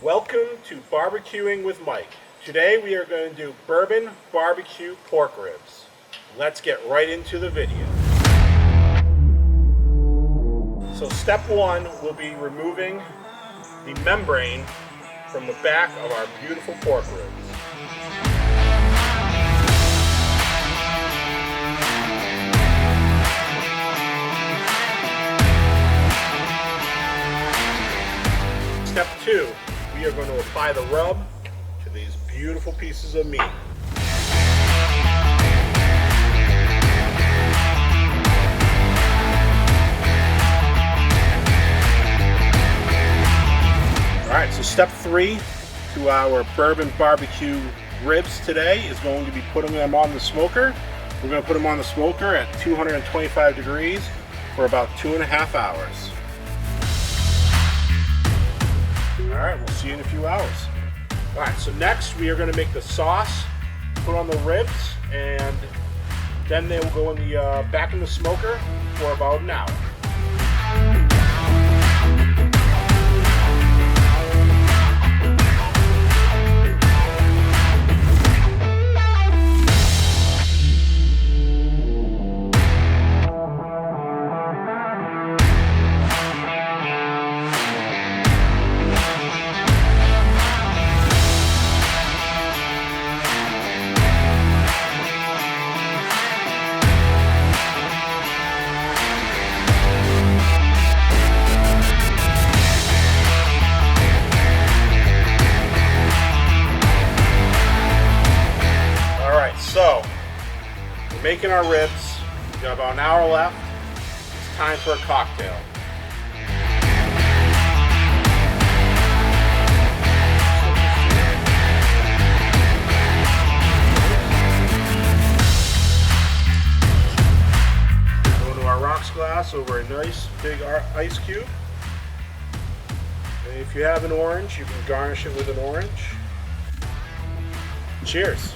Welcome to Barbecuing with Mike. Today we are going to do bourbon barbecue pork ribs. Let's get right into the video. So step one will be removing the membrane from the back of our beautiful pork ribs. Step two, we are going to apply the rub to these beautiful pieces of meat. Alright, so step three to our bourbon barbecue ribs today is going to be putting them on the smoker. We're going to put them on the smoker at 225 degrees for about 2.5 hours. Alright, we'll see you in a few hours. Alright, so next we are going to make the sauce, put on the ribs, and then they will go in the back in the smoker for about an hour. So, we're making our ribs. We've got about an hour left. It's time for a cocktail. Go to our rocks glass over a nice big ice cube. And if you have an orange, you can garnish it with an orange. Cheers.